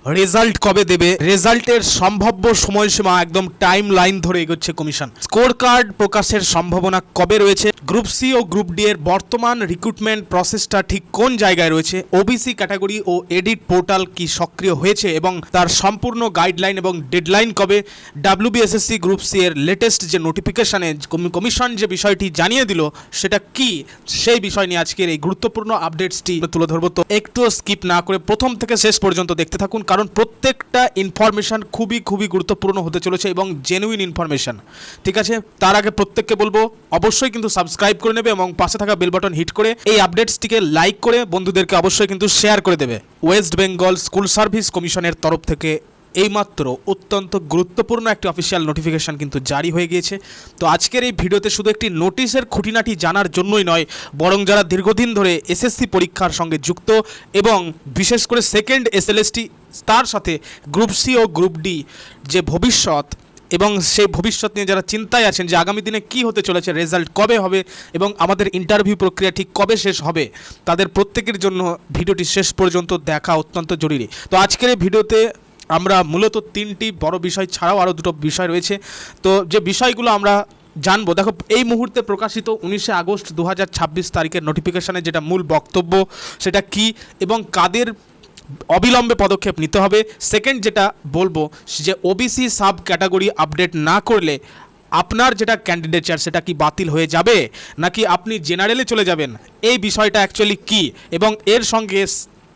Result কবে দেবে, রেজাল্টের সম্ভাব্য সময়সীমা একদম টাইম লাইন ধরে এগোচ্ছে কমিশন। স্কোর কার্ড প্রকাশের সম্ভাবনা কবে রয়েছে, গ্রুপ সি ও গ্রুপ ডি এর বর্তমান রিক্রুটমেন্ট প্রসেসটা ঠিক কোন জায়গায় রয়েছে, ওবিসি ক্যাটাগরি ও এডিট পোর্টাল কি সক্রিয় হয়েছে এবং তার সম্পূর্ণ গাইডলাইন এবং ডেডলাইন কবে, ডাব্লিউবিএসএসসি গ্রুপ সি এর লেটেস্ট যে নোটিফিকেশনে কমিশন যে বিষয়টি জানিয়ে দিল সেটা কি, সেই বিষয় নিয়ে আজকের এই গুরুত্বপূর্ণ আপডেটসটি তুলে ধরবো। তো একটু স্কিপ না করে প্রথম থেকে শেষ পর্যন্ত দেখতে থাকুন, কারণ প্রত্যেকটা ইনফরমেশন খুবই গুরুত্বপূর্ণ হতে চলেছে এবং জেনুইন ইনফরমেশন। ঠিক আছে, তার আগে প্রত্যেককে বলবো অবশ্যই কিন্তু সাবস্ক্রাইব করে নেবে এবং পাশে থাকা বেল বাটন হিট করে এই আপডেটসটিকে লাইক করে বন্ধুদেরকে অবশ্যই কিন্তু শেয়ার করে দেবে। ওয়েস্ট বেঙ্গল স্কুল সার্ভিস কমিশনের তরফ থেকে এইমাত্র অত্যন্ত গুরুত্বপূর্ণ একটি অফিসিয়াল নোটিফিকেশান কিন্তু জারি হয়ে গিয়েছে। তো আজকের এই ভিডিওতে শুধু একটি নোটিশের খুঁটিনাটি জানার জন্যই নয়, বরং যারা দীর্ঘদিন ধরে এসএসসি পরীক্ষার সঙ্গে যুক্ত এবং বিশেষ করে সেকেন্ড এসএলএসটি, তার সাথে গ্রুপ সি ও গ্রুপ ডি যে ভবিষ্যৎ এবং সেই ভবিষ্যৎ নিয়ে যারা চিন্তায় আছেন যে আগামী দিনে কি হতে চলেছে, রেজাল্ট কবে হবে এবং আমাদের ইন্টারভিউ প্রক্রিয়া ঠিক কবে শেষ হবে, তাদের প্রত্যেকের জন্য ভিডিওটি শেষ পর্যন্ত দেখা অত্যন্ত জরুরি। তো আজকের এই ভিডিওতে আমরা মূলত তিনটি বড় বিষয় ছাড়াও আরও দুটো বিষয় রয়েছে। তো যে বিষয়গুলো আমরা জানবো, দেখো এই মুহূর্তে প্রকাশিত 19 আগস্ট 2026 তারিখের নোটিফিকেশানে যেটা মূল বক্তব্য সেটা কি এবং কাদের অবিলম্বে পদক্ষেপ নিতে হবে। সেকেন্ড যেটা বলবো যে ওবিসি সাব ক্যাটাগরি আপডেট না করলে আপনার যেটা ক্যান্ডিডেচার সেটা কি বাতিল হয়ে যাবে নাকি আপনি জেনারেলে চলে যাবেন, এই বিষয়টা অ্যাকচুয়ালি কি, এবং এর সঙ্গে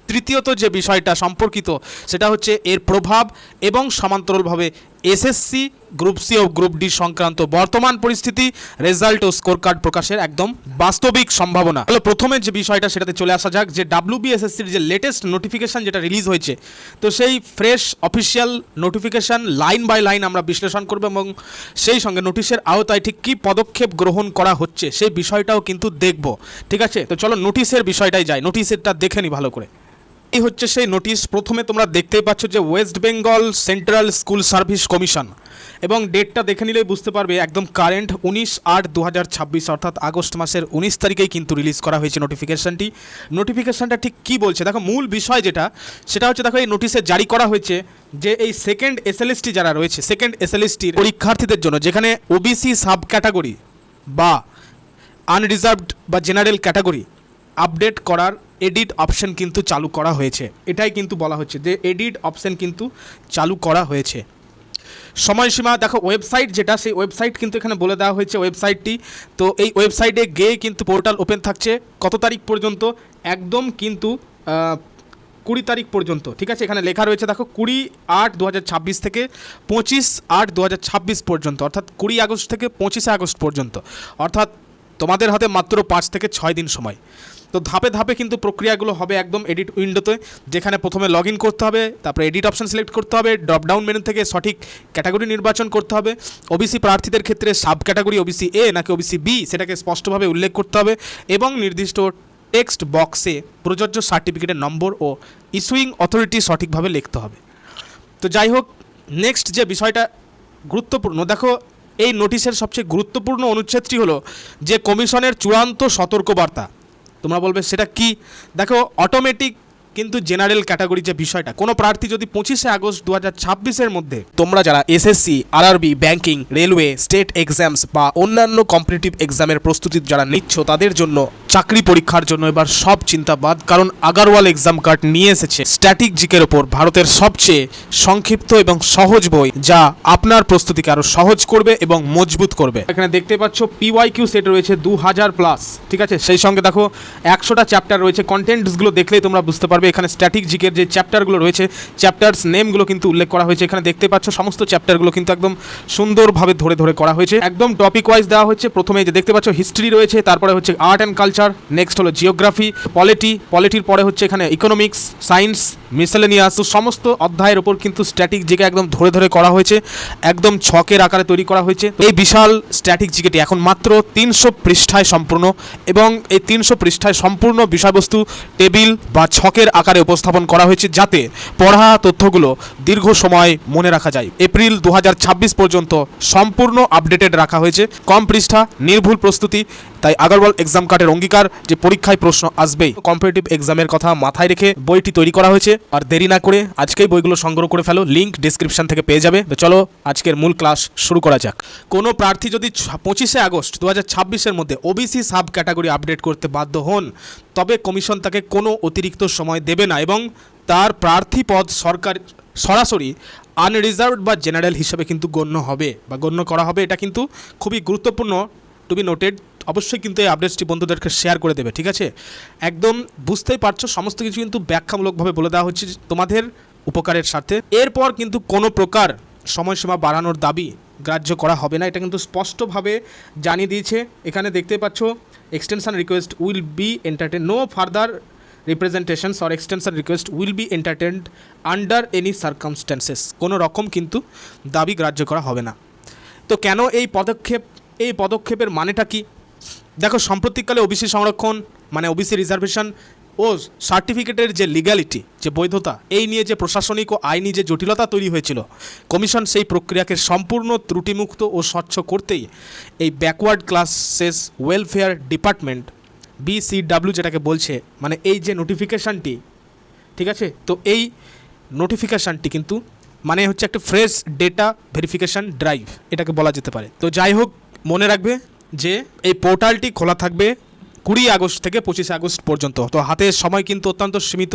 তৃতীয়ত যে বিষয়টা সম্পর্কিত সেটা হচ্ছে এর প্রভাব এবং সমান্তরালভাবে এসএসসি গ্রুপ সি ও গ্রুপ ডি সংক্রান্ত বর্তমান পরিস্থিতি, রেজাল্ট ও স্কোর কার্ড প্রকাশের একদম বাস্তবিক সম্ভাবনা। তাহলে প্রথমে যে বিষয়টা সেটাতে চলে আসা যাক, যে ডাব্লিউবিএসএসসির যে লেটেস্ট নোটিফিকেশান যেটা রিলিজ হয়েছে, তো সেই fresh official notification line by line আমরা বিশ্লেষণ করব এবং সেই সঙ্গে নোটিশের আওতায় ঠিক কী পদক্ষেপ গ্রহণ করা হচ্ছে সেই বিষয়টাও কিন্তু দেখব। ঠিক আছে, তো চলো নোটিশের বিষয়টাই যাই, নোটিশেরটা দেখে নিই ভালো করে। এই হচ্ছে সেই নোটিশ। প্রথমে তোমরা দেখতেই পাচ্ছ যে West Bengal central school service commission, এবং ডেটটা দেখে নিলেই বুঝতে পারবে একদম কারেন্ট 19/8/2026 অর্থাৎ আগস্ট মাসের 19 তারিখেই কিন্তু রিলিজ করা হয়েছে নোটিফিকেশানটি। নোটিফিকেশানটা ঠিক কী বলছে দেখো, মূল বিষয় যেটা সেটা হচ্ছে দেখো এই নোটিশে জারি করা হয়েছে যে এই সেকেন্ড এসএলএসটি যারা রয়েছে, সেকেন্ড এসএলএসটির পরীক্ষার্থীদের জন্য যেখানে ওবিসি সাব ক্যাটাগরি বা আনরিজার্ভড বা জেনারেল ক্যাটাগরি আপডেট করার এডিট অপশন কিন্তু চালু করা হয়েছে। এটাই কিন্তু বলা হচ্ছে যে এডিট অপশন কিন্তু চালু করা হয়েছে। সময়সীমা দেখো, ওয়েবসাইট যেটা, সেই ওয়েবসাইট কিন্তু এখানে বলে দেওয়া হয়েছে ওয়েবসাইটটি। তো এই ওয়েবসাইটে গিয়ে কিন্তু পোর্টাল ওপেন থাকছে কত তারিখ পর্যন্ত, একদম কিন্তু 20 তারিখ পর্যন্ত। ঠিক আছে, এখানে লেখা রয়েছে দেখো 20/8/2026 থেকে 25/8/2026 পর্যন্ত, অর্থাৎ 20 আগস্ট থেকে 25 আগস্ট পর্যন্ত, অর্থাৎ তোমাদের হাতে মাত্র 5 থেকে 6 দিন সময়। তো ধাপে ধাপে কিন্তু প্রক্রিয়াগুলো হবে একদম এডিট উইন্ডোতে, যেখানে প্রথমে লগ ইন করতে হবে, তারপরে এডিট অপশন সিলেক্ট করতে হবে, ড্রপডাউন মেনু থেকে সঠিক ক্যাটাগরি নির্বাচন করতে হবে, ওবিসি প্রার্থীদের ক্ষেত্রে সাব ক্যাটাগরি ওবিসি এ নাকি ওবিসি বি সেটাকে স্পষ্টভাবে উল্লেখ করতে হবে এবং নির্দিষ্ট টেক্সট বক্সে প্রযোজ্য সার্টিফিকেটের নম্বর ও ইস্যুইং অথরিটি সঠিকভাবে লিখতে হবে। তো যাই হোক, নেক্সট যে বিষয়টা গুরুত্বপূর্ণ, দেখো এই নোটিশের সবচেয়ে গুরুত্বপূর্ণ অনুচ্ছেদটি হলো যে কমিশনের চূড়ান্ত সতর্কবার্তা। তোমরা বলবে সেটা কি, দেখো অটোমেটিক কিন্তু জেনারেল ক্যাটাগরি যে বিষয়টা, কোনো প্রার্থী যদি 25 আগস্ট 2026 মধ্যে তোমরা যারা SSC, RRB, banking, railway, state exams বা অন্যান্য কম্পিটিটিভ এক্সামের প্রস্তুতি যারা নিচ্ছ তাদের জন্য চাকরি পরীক্ষার জন্য এবার সব চিন্তা বাদ, কারণ আগারওয়াল এক্সাম কার্ড নিয়ে এসেছে স্ট্যাটিক জিকের ওপর ভারতের সবচেয়ে সংক্ষিপ্ত এবং সহজ বই, যা আপনার প্রস্তুতিকে আরও সহজ করবে এবং মজবুত করবে। এখানে দেখতে পাচ্ছ পিওয়াইকিউ সেট রয়েছে 2000+। ঠিক আছে, সেই সঙ্গে দেখো 100টা চ্যাপ্টার রয়েছে। কন্টেন্টসগুলো দেখলেই তোমরা বুঝতে পারবে এখানে স্ট্যাটিক জিকের যে চ্যাপ্টারগুলো রয়েছে, চ্যাপ্টার্স নেমগুলো কিন্তু উল্লেখ করা হয়েছে। এখানে দেখতে পাচ্ছ সমস্ত চ্যাপ্টারগুলো কিন্তু একদম সুন্দরভাবে ধরে ধরে করা হয়েছে, একদম টপিক ওয়াইজ দেওয়া হচ্ছে। প্রথমে যে দেখতে পাচ্ছ হিস্ট্রি রয়েছে, তারপরে হচ্ছে আর্ট অ্যান্ড কালচার, নেক্সট হলো জিওগ্রাফি, পলিটির পরে হচ্ছে এখানে ইকোনমিক্স, সায়েন্স, মিসেলেনিয়াস। তো সমস্ত অধ্যায়ের ওপর কিন্তু স্ট্যাটিক জিকে একদম ধরে ধরে করা হয়েছে, একদম ছকের আকারে তৈরি করা হয়েছে। এই বিশাল স্ট্যাটিক জিকেটি এখন মাত্র 300 পৃষ্ঠায় সম্পূর্ণ, এবং এই 300 পৃষ্ঠায় সম্পূর্ণ বিষয়বস্তু টেবিল বা ছকের আকারে উপস্থাপন করা হয়েছে, যাতে পড়া তথ্যগুলো দীর্ঘ সময় মনে রাখা যায়। এপ্রিল 2026 পর্যন্ত সম্পূর্ণ আপডেটেড রাখা হয়েছে, কম পৃষ্ঠা, নির্ভুল প্রস্তুতি। তাই আগারওয়াল এক্সাম কার্ডের অঙ্গীকার স্মৃতিকার যে পরীক্ষায় প্রশ্ন আসবেই। কম্পিটিটিভ এক্সামের কথা মাথায় রেখে বইটি তৈরি করা হয়েছে, আর দেরি না করে আজকেই বইগুলো সংগ্রহ করে ফেলো, লিঙ্ক ডিসক্রিপশন থেকে পেয়ে যাবে। তো চলো আজকের মূল ক্লাস শুরু করা যাক। কোনো প্রার্থী যদি 25শে আগস্ট 2026-এর মধ্যে ওবিসি সাব ক্যাটাগরি আপডেট করতে বাধ্য হন, তবে কমিশন তাকে কোনো অতিরিক্ত সময় দেবে না এবং তার প্রার্থী পদ সরাসরি আনরিজার্ভড বা জেনারেল হিসেবে কিন্তু গণ্য হবে বা গণ্য করা হবে। এটা কিন্তু খুবই গুরুত্বপূর্ণ, টু বি নোটেড। অবশ্যই কিন্তু এই আপডেটসটি বন্ধুদেরকে শেয়ার করে দেবে, ঠিক আছে? একদম বুঝতেই পারছো, সমস্ত কিছু কিন্তু ব্যাখ্যামূলকভাবে বলে দেওয়া হচ্ছে তোমাদের উপকারের স্বার্থে। এরপর কিন্তু কোনো প্রকার সময়সীমা বাড়ানোর দাবি গ্রাহ্য করা হবে না, এটা কিন্তু স্পষ্টভাবে জানিয়ে দিয়েছে। এখানে দেখতে পাচ্ছ, extension request will be entertain, no further representations or extension request will be entertained under any circumstances. কোনো রকম কিন্তু দাবি গ্রাহ্য করা হবে না। তো কেন এই পদক্ষেপের মানেটা কি? দেখো, সাম্প্রতিককালে ওবিসি সংরক্ষণ মানে ওবিসি রিজার্ভেশন ও সার্টিফিকেটের যে লিগ্যালিটি, যে বৈধতা, এই নিয়ে যে প্রশাসনিক ও আইনি যে জটিলতা তৈরি হয়েছিল, কমিশন সেই প্রক্রিয়াকে সম্পূর্ণ ত্রুটিমুক্ত ও স্বচ্ছ করতেই এই backward classes welfare department BCW যেটাকে বলছে, মানে এই যে নোটিফিকেশানটি, ঠিক আছে? তো এই নোটিফিকেশানটি কিন্তু মানে হচ্ছে একটা ফ্রেশ ডেটা ভেরিফিকেশান ড্রাইভ, এটাকে বলা যেতে পারে। তো যাই হোক, মনে রাখবে যে এই পোর্টালটি খোলা থাকবে 20 আগস্ট থেকে 25 আগস্ট পর্যন্ত। তো হাতের সময় কিন্তু অত্যন্ত সীমিত,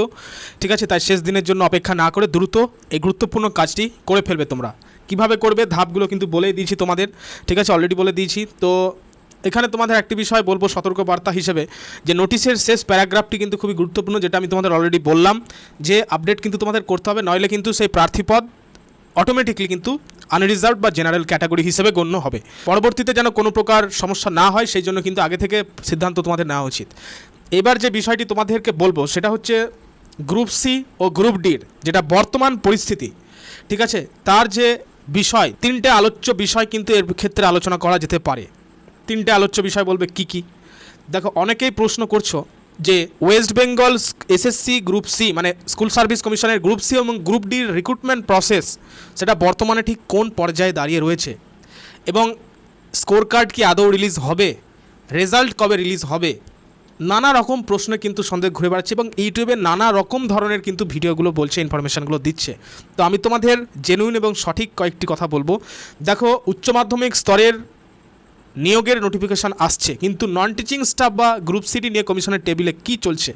ঠিক আছে? তাই শেষ দিনের জন্য অপেক্ষা না করে দ্রুত এই গুরুত্বপূর্ণ কাজটি করে ফেলবে। তোমরা কিভাবে করবে ধাপগুলো কিন্তু বলেই দিয়েছি তোমাদের, ঠিক আছে? অলরেডি বলে দিয়েছি। তো এখানে তোমাদের একটি বিষয় বলবো সতর্কবার্তা হিসেবে, যে নোটিশের শেষ প্যারাগ্রাফটি কিন্তু খুবই গুরুত্বপূর্ণ, যেটা আমি তোমাদের অলরেডি বললাম যে আপডেট কিন্তু তোমাদের করতে হবে, নইলে কিন্তু সেই প্রার্থীপদ অটোমেটিকলি কিন্তু আনরিজার্ভড বা জেনারেল ক্যাটাগরি হিসেবে গণ্য হবে। পরবর্তীতে যেন কোনো প্রকার সমস্যা না হয়, সেই জন্য কিন্তু আগে থেকে সিদ্ধান্ত তোমাদের নেওয়া উচিত। এবার যে বিষয়টি তোমাদেরকে বলবো সেটা হচ্ছে গ্রুপ সি ও গ্রুপ ডির যেটা বর্তমান পরিস্থিতি, ঠিক আছে? তার যে বিষয়, 3টে আলোচ্য বিষয় কিন্তু এর ক্ষেত্রে আলোচনা করা যেতে পারে। 3টে আলোচ্য বিষয় বলবে কি কি? দেখো, অনেকেই প্রশ্ন করছো যে West Bengal SSC group C মানে স্কুল সার্ভিস কমিশনের গ্রুপ সি এবং গ্রুপ ডির রিক্রুটমেন্ট প্রসেস সেটা বর্তমানে ঠিক কোন পর্যায়ে দাঁড়িয়ে রয়েছে, এবং স্কোর কার্ড কি আদৌ রিলিজ হবে, রেজাল্ট কবে রিলিজ হবে, নানা রকম প্রশ্ন কিন্তু সন্দেহ ঘুরে বেড়াচ্ছে এবং ইউটিউবে নানা রকম ধরনের কিন্তু ভিডিওগুলো বলছে, ইনফরমেশানগুলো দিচ্ছে। তো আমি তোমাদের জেনুইন এবং সঠিক কয়েকটি কথা বলবো। দেখো, উচ্চ মাধ্যমিক স্তরের নিয়োগের নোটিফিকেশান আসছে, কিন্তু নন টিচিং স্টাফ বা গ্রুপ সিটি নিয়ে কমিশনের টেবিলে কি চলছে,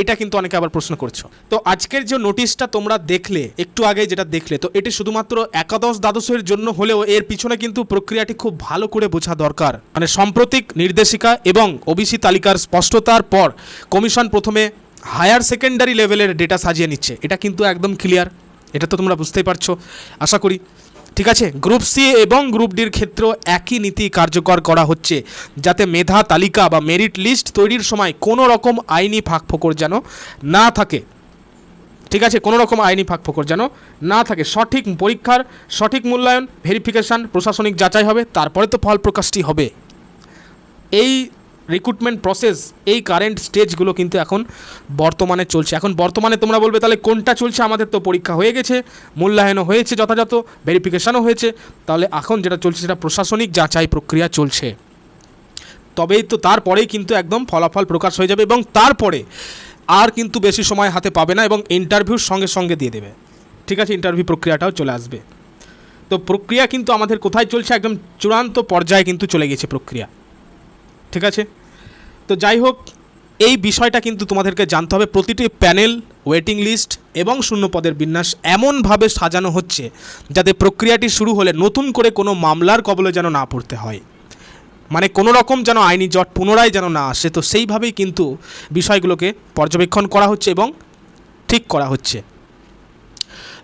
এটা কিন্তু অনেকে আবার প্রশ্ন করছো। তো আজকের যে নোটিশটা তোমরা দেখলে, একটু আগে যেটা দেখলে, তো এটি শুধুমাত্র একাদশ দ্বাদশের জন্য হলেও এর পিছনে কিন্তু প্রক্রিয়াটি খুব ভালো করে বোঝা দরকার। মানে সাম্প্রতিক নির্দেশিকা এবং ওবিসি তালিকার স্পষ্টতার পর কমিশন প্রথমে হায়ার সেকেন্ডারি লেভেলের ডেটা সাজিয়ে নিচ্ছে, এটা কিন্তু একদম ক্লিয়ার। এটা তো তোমরা বুঝতেই পারছো আশা করি, ঠিক আছে? গ্রুপ সি এবং গ্রুপ ডির ক্ষেত্রেও একই নীতি কার্যকর করা হচ্ছে, যাতে মেধা তালিকা বা মেরিট লিস্ট তৈরির সময় কোনো রকম আইনি ফাঁকফোকর যেন না থাকে, ঠিক আছে? কোনো রকম আইনি ফাঁকফোকর যেন না থাকে। সঠিক পরীক্ষার সঠিক মূল্যায়ন, ভেরিফিকেশান, প্রশাসনিক যাচাই হবে, তারপরে তো ফল প্রকাশটি হবে। এই রিক্রুটমেন্ট প্রসেস, এই কারেন্ট স্টেজগুলো কিন্তু এখন বর্তমানে চলছে। এখন বর্তমানে তোমরা বলবে তাহলে কোনটা চলছে? আমাদের তো পরীক্ষা হয়ে গেছে, মূল্যায়নও হয়েছে যথাযথ, ভেরিফিকেশানও হয়েছে, তাহলে এখন যেটা চলছে সেটা প্রশাসনিক যাচাই প্রক্রিয়া চলছে। তবেই তো, তারপরেই কিন্তু একদম ফলাফল প্রকাশ হয়ে যাবে এবং তারপরে আর কিন্তু বেশি সময় হাতে পাবে না এবং ইন্টারভিউর সঙ্গে সঙ্গে দিয়ে দেবে, ঠিক আছে? ইন্টারভিউ প্রক্রিয়াটাও চলে আসবে। তো প্রক্রিয়া কিন্তু আমাদের কোথায় চলছে? একদম চূড়ান্ত পর্যায়ে কিন্তু চলে গেছে প্রক্রিয়া, ঠিক আছে? তো যাই হোক, এই বিষয়টা কিন্তু তোমাদেরকে জানতে হবে। প্রতিটি প্যানেল, ওয়েটিং লিস্ট এবং শূন্যপদের বিন্যাস এমনভাবে সাজানো হচ্ছে যাতে প্রক্রিয়াটি শুরু হলে নতুন করে কোনো মামলার কবলে যেন না পড়তে হয়, মানে কোনো রকম যেন আইনি জট পুনরায় যেন না আসে। তো সেইভাবেই কিন্তু বিষয়গুলোকে পর্যবেক্ষণ করা হচ্ছে এবং ঠিক করা হচ্ছে।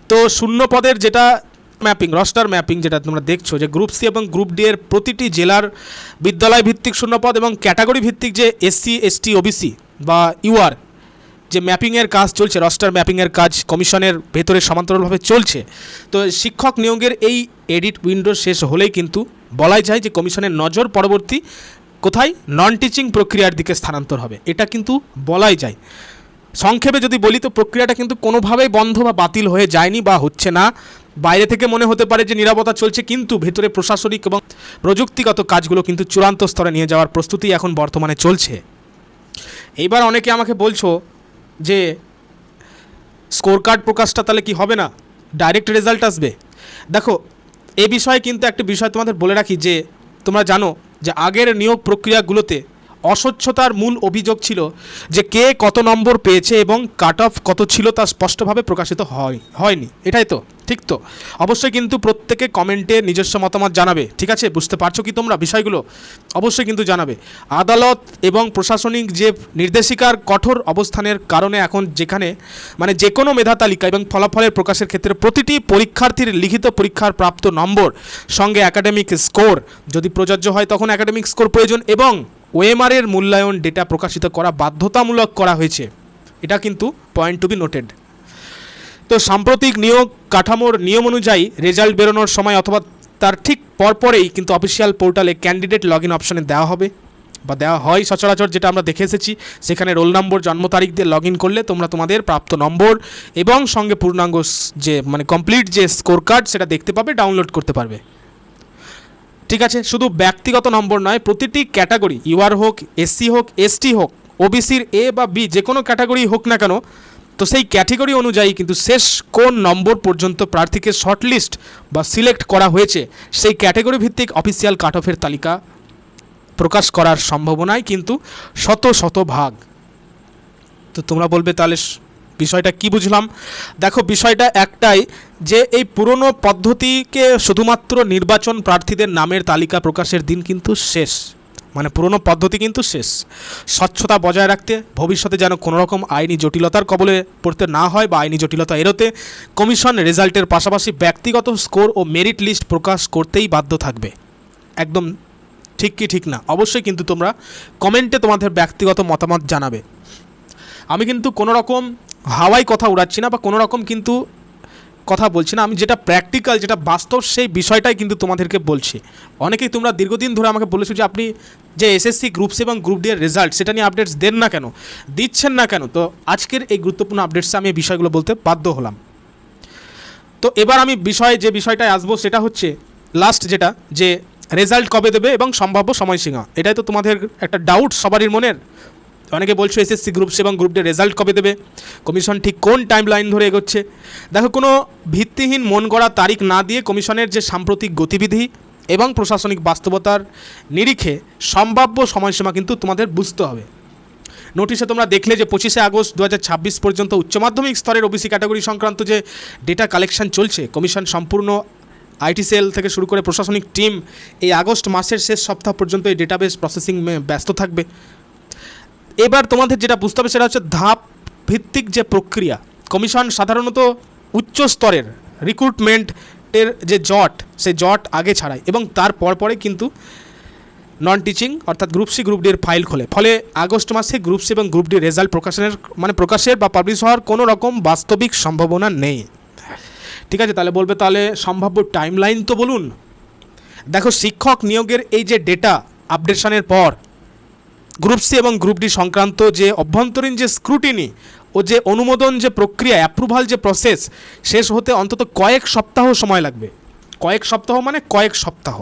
তো শূন্যপদের যেটা ম্যাপিং, রস্টার ম্যাপিং যেটা তোমরা দেখছো, যে গ্রুপ সি এবং গ্রুপ ডি এর প্রতিটি জেলার বিদ্যালয় ভিত্তিক শূন্যপদ এবং ক্যাটাগরি ভিত্তিক যে এসসি এসটি ওবিসি বা ইউআর যে ম্যাপিংয়ের কাজ চলছে, রস্টার ম্যাপিংয়ের কাজ কমিশনের ভেতরে সমান্তরালভাবে চলছে। তো শিক্ষক নিয়োগের এই এডিট উইন্ডো শেষ হলেই কিন্তু বলাই যায় যে কমিশনের নজর পরবর্তী কোথায়, নন টিচিং প্রক্রিয়ার দিকে স্থানান্তর হবে, এটা কিন্তু বলাই যায়। সংক্ষেপে যদি বলি, তো প্রক্রিয়াটা কিন্তু কোনোভাবেই বন্ধ বা বাতিল হয়ে যায়নি বা হচ্ছে না। বাইরে থেকে মনে হতে পারে যে নীরবতা চলছে, কিন্তু ভেতরে প্রশাসনিক এবং প্রযুক্তিগত কাজগুলো কিন্তু চূড়ান্ত স্তরে নিয়ে যাওয়ার প্রস্তুতি এখন বর্তমানে চলছে। এইবার অনেকে আমাকে বলছো যে স্কোর কার্ড প্রকাশটা তাহলে কি হবে না, ডাইরেক্ট রেজাল্ট আসবে। দেখো এ বিষয়ে কিন্তু একটা বিষয় তোমাদের বলে রাখি যে তোমরা জানো যে আগের নিয়োগ প্রক্রিয়াগুলোতে অস্বচ্ছতার মূল অভিযোগ ছিল যে কে কত নম্বর পেয়েছে এবং কাট অফ কত ছিল তা স্পষ্টভাবে প্রকাশিত হয়নি। এটাই তো ঠিক? তো অবশ্যই কিন্তু প্রত্যেকে কমেন্টে নিজস্ব মতামত জানাবে, ঠিক আছে? বুঝতে পারছো কি তোমরা বিষয়গুলো? অবশ্যই কিন্তু জানাবে। আদালত এবং প্রশাসনিক যে নির্দেশিকার কঠোর অবস্থানের কারণে এখন যেখানে মানে যে কোনো মেধা তালিকা এবং ফলাফলের প্রকাশের ক্ষেত্রে প্রতিটি পরীক্ষার্থীর লিখিত পরীক্ষার প্রাপ্ত নম্বর সঙ্গে একাডেমিক স্কোর যদি প্রযোজ্য হয় তখন একাডেমিক স্কোর প্রয়োজন এবং ওএমআর এর মূল্যায়ন ডেটা প্রকাশিত করা বাধ্যতামূলক করা হয়েছে। এটা কিন্তু পয়েন্ট টু বি নোটেড। তো সাম্প্রতিক নিয়োগ কাঠামোর নিয়ম অনুযায়ী রেজাল্ট বেরোনোর সময় অথবা তার ঠিক পরপরেই কিন্তু অফিসিয়াল পোর্টালে ক্যান্ডিডেট লগ ইন অপশনে দেওয়া হবে বা দেওয়া হয় সচরাচর, যেটা আমরা দেখে এসেছি। সেখানে রোল নম্বর, জন্ম তারিখ দিয়ে লগ ইন করলে তোমরা তোমাদের প্রাপ্ত নম্বর এবং সঙ্গে পূর্ণাঙ্গ যে মানে কমপ্লিট যে স্কোর কার্ড সেটা দেখতে পাবে, ডাউনলোড করতে পারবে, ঠিক আছে? শুধু ব্যক্তিগত নম্বর নয়, প্রতিটি ক্যাটাগরি ইউআর হোক, এসসি হোক, এসটি হোক, ওবিসির এ বা বি যে কোনো ক্যাটাগরি হোক না কেন, তো সেই ক্যাটাগরি অনুযায়ী কিন্তু শেষ কোন নম্বর পর্যন্ত প্রার্থীকে শর্টলিস্ট বা সিলেক্ট করা হয়েছে সেই ক্যাটাগরি ভিত্তিক অফিসিয়াল কাট অফের তালিকা প্রকাশ করার সম্ভাবনাই কিন্তু শত ভাগ। তো তোমরা বলবে তাহলে বিষয়টা কি বুঝলাম? দেখো বিষয়টা একটাই যে এই পুরনো পদ্ধতিকে শুধুমাত্র নির্বাচন প্রার্থীদের নামের তালিকা প্রকাশের দিন কিন্তু শেষ, মানে পুরনো পদ্ধতি কিন্তু শেষ। স্বচ্ছতা বজায় রাখতে ভবিষ্যতে যেন কোনো রকম আইনি জটিলতার কবলে পড়তে না হয় বা আইনি জটিলতা এড়োতে কমিশন রেজাল্টের পাশাপাশি ব্যক্তিগত স্কোর ও মেরিট লিস্ট প্রকাশ করতেই বাধ্য থাকবে। একদম ঠিক কি ঠিক না অবশ্যই কিন্তু তোমরা কমেন্টে তোমাদের ব্যক্তিগত মতামত জানাবে। আমি কিন্তু কোনো রকম হাওয়াই কথা উড়াচ্ছি না বা কোনো রকম কিন্তু কথা বলছি না, আমি যেটা প্র্যাকটিক্যাল, যেটা বাস্তব সেই বিষয়টাই কিন্তু তোমাদেরকে বলছি। অনেকেই তোমরা দীর্ঘদিন ধরে আমাকে বলেছো যে আপনি যে এসএসসি গ্রুপ সি এবং গ্রুপ ডি এর রেজাল্ট সেটা নিয়ে আপডেটস দেন না কেন, দিচ্ছেন না কেন? তো আজকের এই গুরুত্বপূর্ণ আপডেটসে আমি এই বিষয়গুলো বলতে বাধ্য হলাম। তো এবার আমি যে বিষয়টায় আসবো সেটা হচ্ছে লাস্ট যেটা, যে রেজাল্ট কবে দেবে এবং সম্ভাব্য সময়সীমা। এটাই তো তোমাদের একটা ডাউট সবারই মনের। অনেকে বলছো এসএসসি গ্রুপ সি এবং গ্রুপ ডি রেজাল্ট কবে দেবে, কমিশন ঠিক কোন টাইম লাইন ধরে এগোচ্ছে। দেখো কোনো ভিত্তিহীন মন গড়া তারিখ না দিয়ে কমিশনের যে সাম্প্রতিক গতিবিধি এবং প্রশাসনিক বাস্তবতার নিরিখে সম্ভাব্য সময়সীমা কিন্তু তোমাদের বুঝতে হবে। নোটিশে তোমরা দেখলে যে 25শে আগস্ট 2026 পর্যন্ত উচ্চ মাধ্যমিক স্তরের ওবিসি ক্যাটাগরি সংক্রান্ত যে ডেটা কালেকশন চলছে, কমিশন সম্পূর্ণ আইটি সেল থেকে শুরু করে প্রশাসনিক টিম এই আগস্ট মাসের শেষ সপ্তাহ পর্যন্ত এই ডেটাবেস প্রসেসিং ব্যস্ত থাকবে। এবার তোমাদের যেটা বুঝতে হবে সেটা হচ্ছে ধাপ ভিত্তিক যে প্রক্রিয়া। কমিশন সাধারণত উচ্চ স্তরের রিক্রুটমেন্টের যে জট, সেই জট আগে ছাড়ায় এবং তার পরে কিন্তু নন টিচিং অর্থাৎ গ্রুপ সি গ্রুপ ডি এর ফাইল খোলে। ফলে আগস্ট মাসে গ্রুপ সি এবং গ্রুপ ডি রেজাল্ট প্রকাশের বা পাবলিশ হওয়ার কোনো রকম বাস্তবিক সম্ভাবনা নেই, ঠিক আছে? তাহলে বলবে তাহলে সম্ভাব্য টাইমলাইন তো বলুন। দেখো শিক্ষক নিয়োগের এই যে ডেটা আপডেশনের পর গ্রুপ সি এবং গ্রুপ ডি সংক্রান্ত যে অভ্যন্তরীণ যে স্ক্রুটিনি ও যে অনুমোদন যে প্রক্রিয়া, অ্যাপ্রুভাল যে প্রসেস শেষ হতে অন্তত কয়েক সপ্তাহ সময় লাগবে। কয়েক সপ্তাহ মানে কয়েক সপ্তাহ।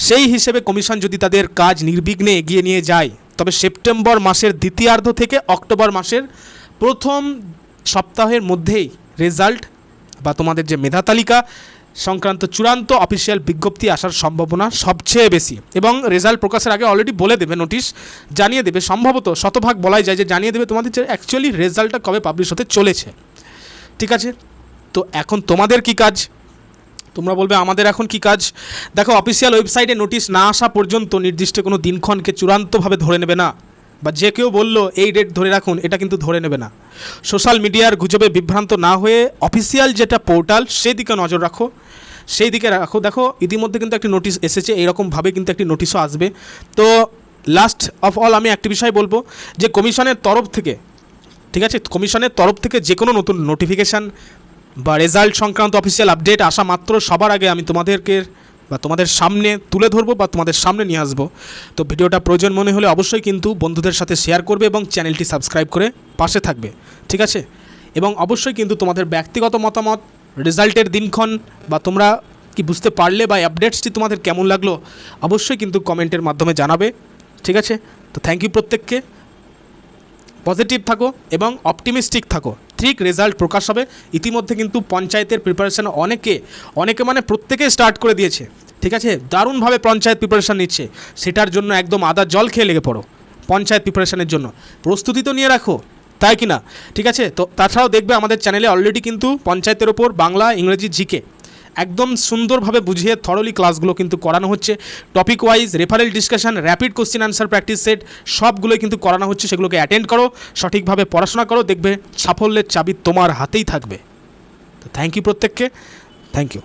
সেই হিসেবে কমিশন যদি তাদের কাজ নির্বিঘ্নে এগিয়ে নিয়ে যায় তবে সেপ্টেম্বর মাসের দ্বিতীয়ার্ধ থেকে অক্টোবর মাসের প্রথম সপ্তাহের মধ্যেই রেজাল্ট বা তোমাদের যে মেধা তালিকা সংক্রান্ত চূড়ান্ত অফিসিয়াল বিজ্ঞপ্তি আসার সম্ভাবনা সবচেয়ে বেশি। এবং রেজাল্ট প্রকাশের আগে অলরেডি বলে দেবে, নোটিশ জানিয়ে দেবে, সম্ভবত শতভাগ বলাই যায় যে জানিয়ে দেবে তোমাদের যে অ্যাকচুয়ালি রেজাল্টটা কবে পাবলিশ হতে চলেছে, ঠিক আছে? তো এখন তোমাদের কি কাজ? তোমরা বলবে আমাদের এখন কি কাজ? দেখো অফিসিয়াল ওয়েবসাইটে নোটিশ না আসা পর্যন্ত নির্দিষ্ট কোনো দিনক্ষণকে চূড়ান্তভাবে ধরে নেবে না, বা যে কেউ বললো এই ডেট ধরে রাখুন এটা কিন্তু ধরে নেবে না। সোশ্যাল মিডিয়ার গুজবে বিভ্রান্ত না হয়ে অফিসিয়াল যেটা পোর্টাল সেদিকে নজর রাখো, সেই দিকে রাখো। দেখো ইতিমধ্যে কিন্তু একটি নোটিশ এসেছে, এইরকমভাবে কিন্তু একটি নোটিশও আসবে। তো লাস্ট অফ অল আমি একটি বিষয় বলবো যে কমিশনের তরফ থেকে, ঠিক আছে, কমিশনের তরফ থেকে যে কোনো নতুন নোটিফিকেশান বা রেজাল্ট সংক্রান্ত অফিসিয়াল আপডেট আসা মাত্র সবার আগে আমি তোমাদেরকে বা তোমাদের সামনে তুলে ধরবো বা তোমাদের সামনে নিয়ে আসবো। তো ভিডিওটা প্রয়োজন মনে হলে অবশ্যই কিন্তু বন্ধুদের সাথে শেয়ার করবে এবং চ্যানেলটি সাবস্ক্রাইব করে পাশে থাকবে, ঠিক আছে? এবং অবশ্যই কিন্তু তোমাদের ব্যক্তিগত মতামত, রেজাল্টের দিনক্ষণ বা তোমরা কি বুঝতে পারলে বা আপডেটসটি তোমাদের কেমন লাগলো অবশ্যই কিন্তু কমেন্টের মাধ্যমে জানাবে, ঠিক আছে? তো থ্যাংক ইউ প্রত্যেককে। পজিটিভ থাকো এবং অপটিমিস্টিক থাকো, ঠিক রেজাল্ট প্রকাশ হবে। ইতিমধ্যে কিন্তু পঞ্চায়েতের প্রিপারেশান অনেকে মানে প্রত্যেকে স্টার্ট করে দিয়েছে, ঠিক আছে, দারুণভাবে পঞ্চায়েত প্রিপারেশান নিচ্ছে। সেটার জন্য একদম আদা জল খেয়ে লেগে পড়ো পঞ্চায়েত প্রিপারেশানের জন্য, প্রস্তুতি তো নিয়ে রাখো, তাই কি না? ঠিক আছে, তো তাছাড়াও দেখবে আমাদের চ্যানেলে অলরেডি কিন্তু পঞ্চায়েতের ওপর বাংলা, ইংরেজি, জিকে একদম সুন্দরভাবে বুঝিয়ে থরলি ক্লাসগুলো কিন্তু করানো হচ্ছে। Topic wise referral discussion, rapid question answer practice set সবগুলোই কিন্তু করানো হচ্ছে। সেগুলোকে অ্যাটেন্ড করো, সঠিকভাবে পড়াশোনা করো, দেখবে সাফল্যের চাবি তোমার হাতেই থাকবে। তো থ্যাংক ইউ প্রত্যেককে, থ্যাংক ইউ।